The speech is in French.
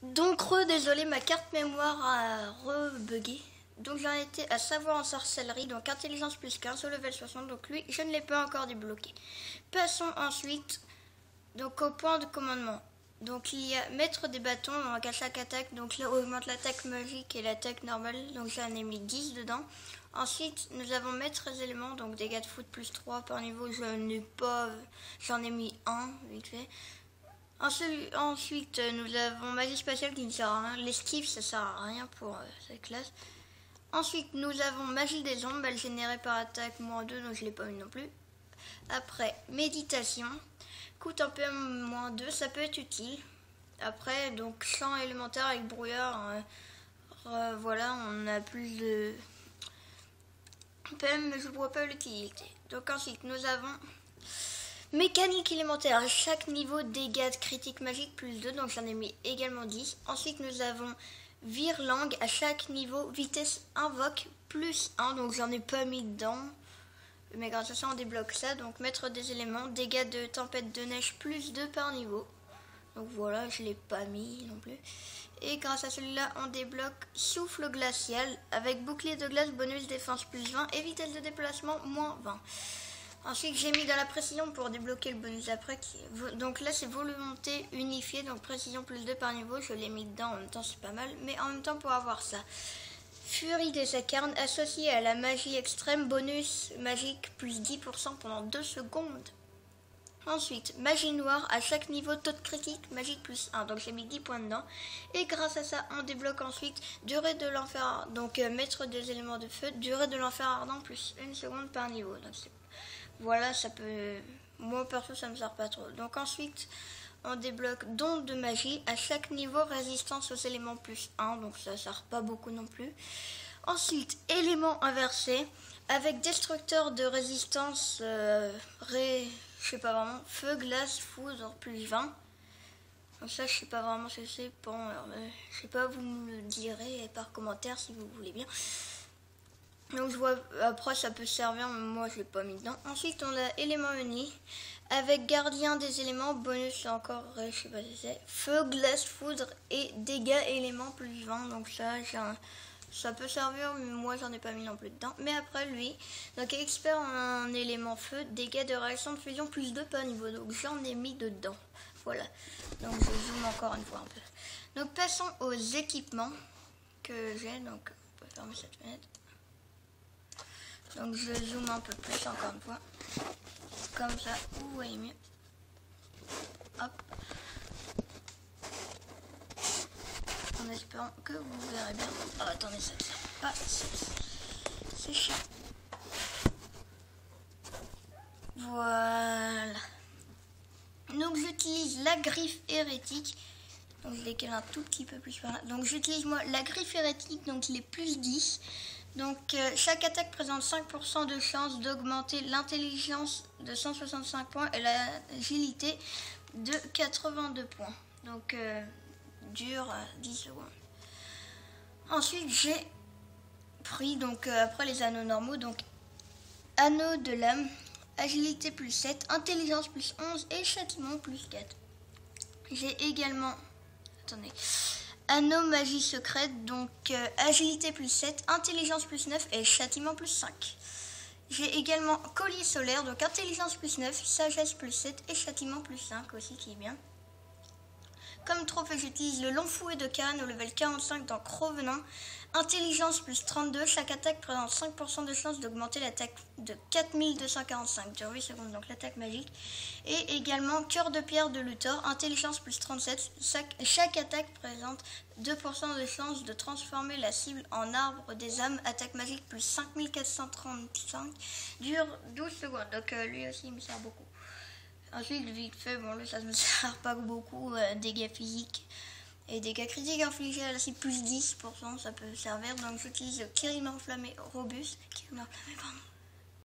Donc désolé, ma carte mémoire a rebugué. Donc j'en étais à savoir en sorcellerie, donc intelligence plus 15 au level 60, donc lui je ne l'ai pas encore débloqué. Passons ensuite donc au point de commandement. Donc il y a maître des bâtons, donc à chaque attaque, donc là on augmente l'attaque magique et l'attaque normale, donc j'en ai mis 10 dedans. Ensuite nous avons maître des éléments, donc dégâts de foot plus 3 par niveau, j'en ai mis 1 vite fait. Ensuite, nous avons magie spatiale qui ne sert à rien. L'esquive, ça sert à rien pour cette classe. Ensuite, nous avons magie des ombres, elle générée par attaque -2, donc je ne l'ai pas mis non plus. Après, méditation, coûte un PM -2, ça peut être utile. Après, donc champ élémentaire avec brouillard, voilà, on a plus de PM, mais je ne vois pas l'utilité. Donc ensuite, nous avons mécanique élémentaire, à chaque niveau dégâts de critique magique plus 2, donc j'en ai mis également 10. Ensuite nous avons vire-langue, à chaque niveau vitesse invoque plus 1, donc j'en ai pas mis dedans. Mais grâce à ça on débloque ça, donc maître des éléments, dégâts de tempête de neige plus 2 par niveau. Donc voilà, je l'ai pas mis non plus. Et grâce à celui-là on débloque souffle glacial, avec bouclier de glace, bonus défense plus 20 et vitesse de déplacement -20. Ensuite, j'ai mis dans la précision pour débloquer le bonus après. Donc là, c'est volonté unifiée, donc précision plus 2 par niveau. Je l'ai mis dedans, en même temps, c'est pas mal. Mais en même temps, pour avoir ça. Furie des Acarnes, associée à la magie extrême, bonus magique plus 10% pendant 2 secondes. Ensuite, magie noire, à chaque niveau, taux de critique, magique plus 1. Donc j'ai mis 10 points dedans. Et grâce à ça, on débloque ensuite durée de l'enfer. Donc maître des éléments de feu, durée de l'enfer ardent plus 1 seconde par niveau. Donc voilà, ça peut... Moi, perso, ça me sert pas trop. Donc ensuite, on débloque don de magie. À chaque niveau, résistance aux éléments plus 1. Donc ça sert pas beaucoup non plus. Ensuite, élément inversé. Avec destructeur de résistance, je sais pas vraiment, feu, glace, foudre, plus 20. Donc ça, je sais pas vraiment ce que c'est. Bon, je sais pas, vous me le direz par commentaire si vous voulez bien. Donc je vois, après ça peut servir, mais moi je l'ai pas mis dedans. Ensuite on a élément uni, avec gardien des éléments, bonus encore, je sais pas si c'est, feu, glace, foudre et dégâts éléments plus 20. Donc ça peut servir, mais moi j'en ai pas mis non plus dedans. Mais après lui, donc expert en élément feu, dégâts de réaction de fusion plus 2 par niveau. Donc j'en ai mis dedans. Voilà, donc je zoome encore une fois un peu. Donc passons aux équipements que j'ai, donc on peut fermer cette fenêtre. Donc je zoome un peu plus encore une fois. Comme ça, vous voyez mieux. Hop. En espérant que vous verrez bien. Oh, attendez, ça ne sert pas. C'est chiant. Voilà. Donc j'utilise la griffe hérétique. Donc je décale un tout petit peu plus par là. Donc j'utilise moi la griffe hérétique, donc il est plus 10. Donc chaque attaque présente 5% de chance d'augmenter l'intelligence de 165 points et l'agilité de 82 points. Donc dure 10 secondes. Ensuite j'ai pris donc après les anneaux normaux, donc anneau de l'âme, agilité plus 7, intelligence plus 11 et châtiment plus 4. J'ai également, attendez, anneau magie secrète, donc agilité plus 7, intelligence plus 9 et châtiment plus 5. J'ai également collier solaire, donc intelligence plus 9, sagesse plus 7 et châtiment plus 5 aussi qui est bien. Comme trophée, j'utilise le long fouet de Karen au level 45 dans Crovenant. Intelligence plus 32, chaque attaque présente 5% de chance d'augmenter l'attaque de 4245 dure 8 secondes, donc l'attaque magique. Et également cœur de pierre de Luthor, intelligence plus 37, chaque attaque présente 2% de chance de transformer la cible en arbre des âmes, attaque magique plus 5435, dure 12 secondes, donc lui aussi il me sert beaucoup. Ensuite, vite fait, bon, lui, ça ne me sert pas beaucoup. Dégâts physiques et dégâts critiques infligés à la cible plus 10%, ça peut servir. Donc, j'utilise Kirin enflammé robuste. Kirin enflammé, pardon.